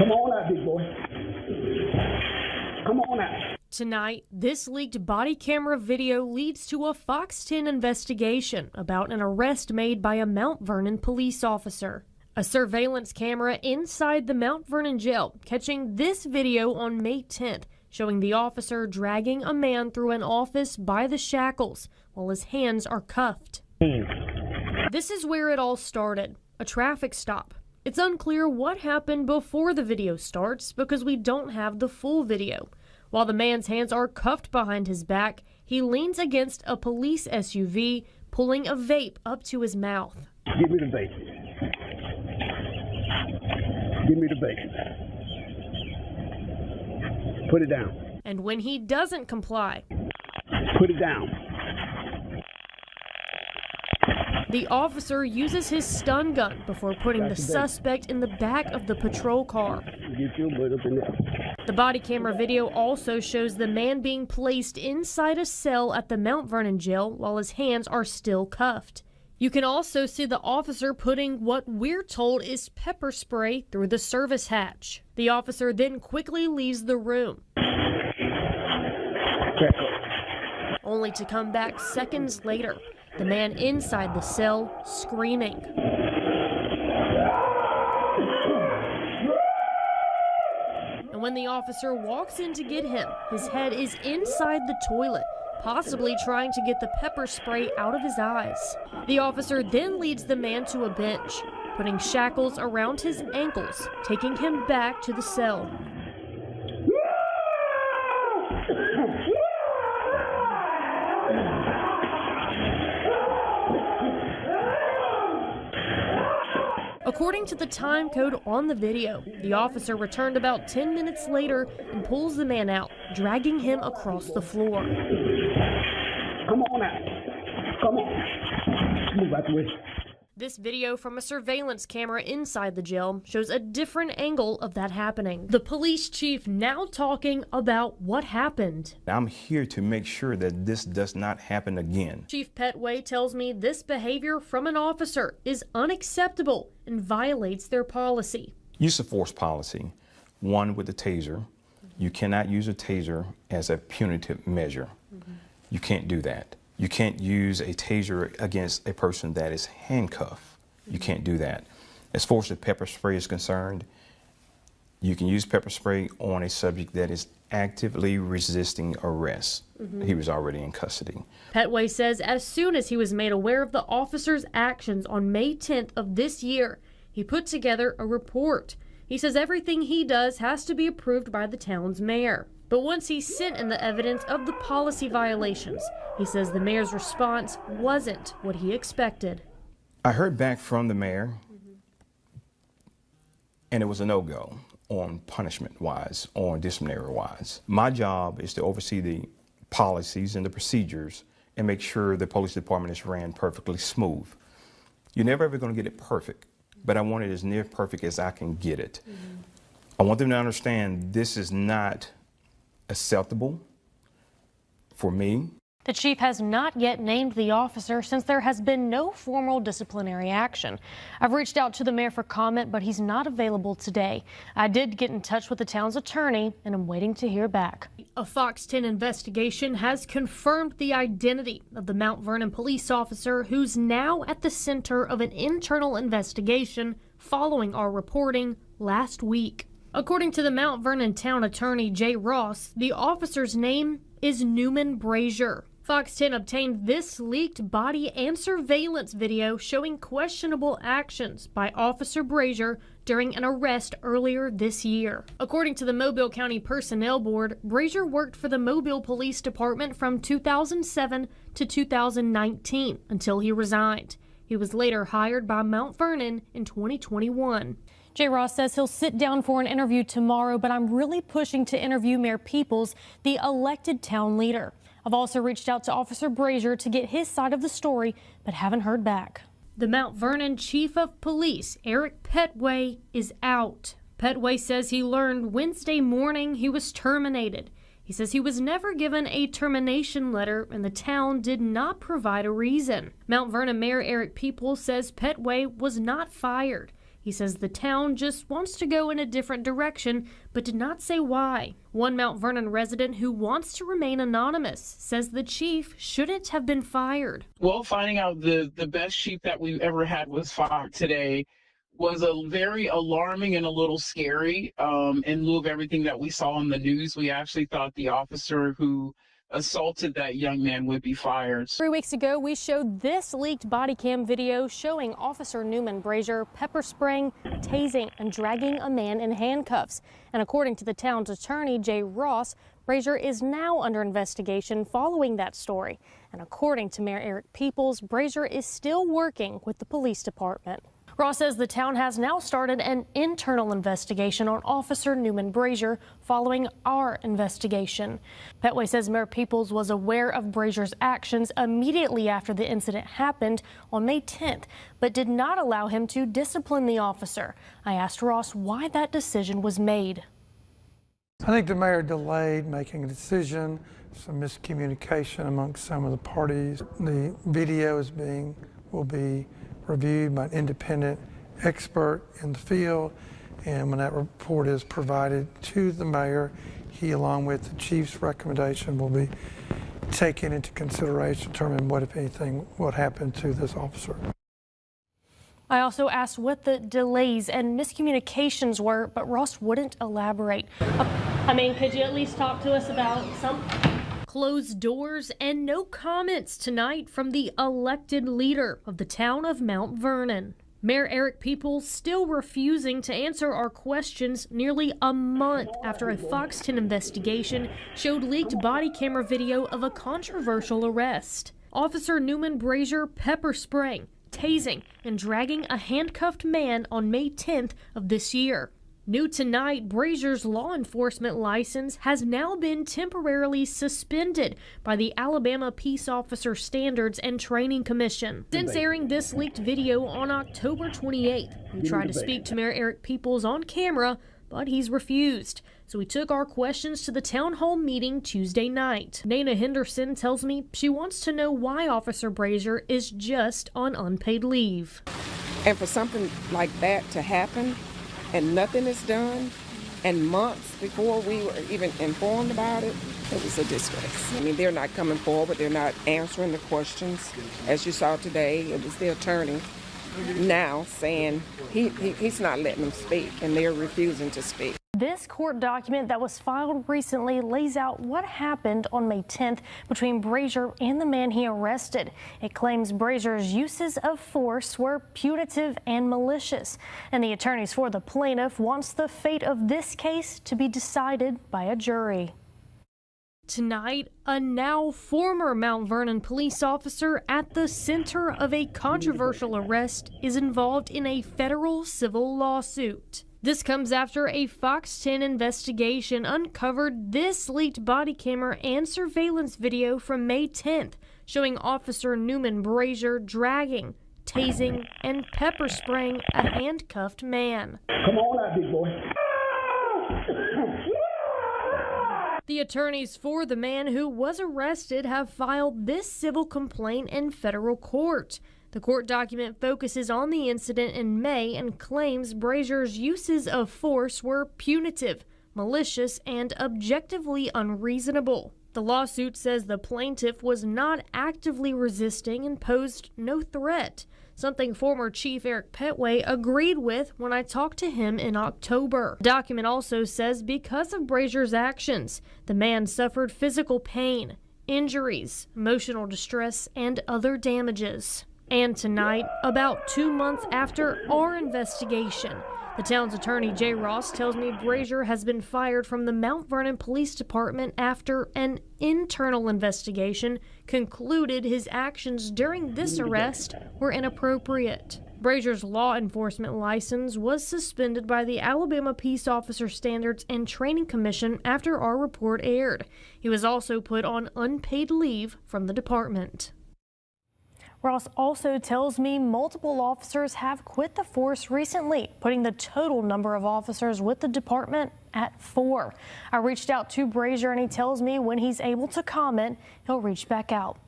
Come on out, big boy. Come on out. Tonight, this leaked body camera video leads to a FOX10 investigation about an arrest made by a Mount Vernon police officer. A surveillance camera inside the Mount Vernon jail catching this video on May 10th, showing the officer dragging a man through an office by the shackles while his hands are cuffed. This is where it all started, a traffic stop. It's unclear what happened before the video starts because we don't have the full video. While the man's hands are cuffed behind his back, he leans against a police SUV, pulling a vape up to his mouth. Give me the vape. Give me the vape. Put it down. And when he doesn't comply, put it down. The officer uses his stun gun before putting the suspect in the back of the patrol car. Get your butt up in there. The body camera video also shows the man being placed inside a cell at the Mount Vernon jail while his hands are still cuffed. You can also see the officer putting what we're told is pepper spray through the service hatch. The officer then quickly leaves the room, only to come back seconds later, the man inside the cell screaming. And when the officer walks in to get him, his head is inside the toilet, possibly trying to get the pepper spray out of his eyes. The officer then leads the man to a bench, putting shackles around his ankles, taking him back to the cell. According to the time code on the video, the officer returned about 10 minutes later and pulls the man out, dragging him across the floor. Come on out. Come on. Move out the way. This video from a surveillance camera inside the jail shows a different angle of that happening. The police chief now talking about what happened. I'm here to make sure that this does not happen again. Chief Petway tells me this behavior from an officer is unacceptable and violates their policy. Use of force policy, one with the taser. You cannot use a taser as a punitive measure. You can't do that. You can't use a taser against a person that is handcuffed. You can't do that. As far as the pepper spray is concerned, you can use pepper spray on a subject that is actively resisting arrest. He was already in custody. Petway says as soon as he was made aware of the officer's actions on May 10th of this year, he put together a report. He says everything he does has to be approved by the town's mayor. But once he sent in the evidence of the policy violations, he says the mayor's response wasn't what he expected. I heard back from the mayor, and it was a no-go on punishment-wise, on disciplinary-wise. My job is to oversee the policies and the procedures and make sure the police department is ran perfectly smooth. You're never ever going to get it perfect, but I want it as near perfect as I can get it. I want them to understand this is not acceptable for me. The chief has not yet named the officer since there has been no formal disciplinary action. I've reached out to the mayor for comment, but he's not available today. I did get in touch with the town's attorney, and I'm waiting to hear back. A FOX10 investigation has confirmed the identity of the Mount Vernon police officer who's now at the center of an internal investigation following our reporting last week. According to the Mount Vernon town attorney Jay Ross, the officer's name is Newman Brazier. FOX10 obtained this leaked body and surveillance video showing questionable actions by Officer Brazier during an arrest earlier this year. According to the Mobile County Personnel Board, Brazier worked for the Mobile Police Department from 2007 to 2019 until he resigned. He was later hired by Mount Vernon in 2021. Jay Ross says he'll sit down for an interview tomorrow, but I'm really pushing to interview Mayor Peoples, the elected town leader. I've also reached out to Officer Brazier to get his side of the story, but haven't heard back. The Mount Vernon Chief of Police, Eric Petway, is out. Petway says he learned Wednesday morning he was terminated. He says he was never given a termination letter and the town did not provide a reason. Mount Vernon Mayor Eric Peoples says Petway was not fired. He says the town just wants to go in a different direction, but did not say why. One Mount Vernon resident who wants to remain anonymous says the chief shouldn't have been fired. Well, finding out the best chief that we've ever had was fired today was a very alarming and a little scary. In lieu of everything that we saw in the news, we actually thought the officer who assaulted that young man would be fired. 3 weeks ago, we showed this leaked body cam video showing Officer Newman Brazier pepper spraying, tasing, and dragging a man in handcuffs. And according to the town's attorney, Jay Ross, Brazier is now under investigation following that story. And according to Mayor Eric Peoples, Brazier is still working with the police department. Ross says the town has now started an internal investigation on Officer Newman Brazier following our investigation. Petway says Mayor Peoples was aware of Brazier's actions immediately after the incident happened on May 10th, but did not allow him to discipline the officer. I asked Ross why that decision was made. I think the mayor delayed making a decision, some miscommunication amongst some of the parties. The video will be reviewed by an independent expert in the field, and when that report is provided to the mayor, he, along with the chief's recommendation, will be taken into consideration to determine what, if anything, what happened to this officer. I also asked what the delays and miscommunications were, but Ross wouldn't elaborate. Could you at least talk to us about something? Closed doors and no comments tonight from the elected leader of the town of Mount Vernon. Mayor Eric Peoples still refusing to answer our questions nearly a month after a FOX10 investigation showed leaked body camera video of a controversial arrest. Officer Newman Brazier pepper spraying, tasing, and dragging a handcuffed man on May 10th of this year. New tonight, Brazier's law enforcement license has now been temporarily suspended by the Alabama Peace Officer Standards and Training Commission. Since airing this leaked video on October 28th, we tried to speak to Mayor Eric Peoples on camera, but he's refused. So we took our questions to the town hall meeting Tuesday night. Nana Henderson tells me she wants to know why Officer Brazier is just on unpaid leave. And for something like that to happen, and nothing is done, and months before we were even informed about it, it was a disgrace. I mean, they're not coming forward, they're not answering the questions. As you saw today, it was the attorney now saying he's not letting them speak, and they're refusing to speak. This court document that was filed recently lays out what happened on May 10th between Brazier and the man he arrested. It claims Brazier's uses of force were punitive and malicious, and the attorneys for the plaintiff wants the fate of this case to be decided by a jury. Tonight, a now former Mount Vernon police officer at the center of a controversial arrest is involved in a federal civil lawsuit. This comes after a FOX10 investigation uncovered this leaked body camera and surveillance video from May 10th, showing Officer Newman Brazier dragging, tasing, and pepper spraying a handcuffed man. Come on out, big boy. The attorneys for the man who was arrested have filed this civil complaint in federal court. The court document focuses on the incident in May and claims Brazier's uses of force were punitive, malicious, and objectively unreasonable. The lawsuit says the plaintiff was not actively resisting and posed no threat, something former Chief Eric Petway agreed with when I talked to him in October. The document also says because of Brazier's actions, the man suffered physical pain, injuries, emotional distress, and other damages. And tonight, about 2 months after our investigation, the town's attorney, Jay Ross, tells me Brazier has been fired from the Mount Vernon Police Department after an internal investigation concluded his actions during this arrest were inappropriate. Brazier's law enforcement license was suspended by the Alabama Peace Officer Standards and Training Commission after our report aired. He was also put on unpaid leave from the department. Ross also tells me multiple officers have quit the force recently, putting the total number of officers with the department at 4. I reached out to Brazier and he tells me when he's able to comment, he'll reach back out.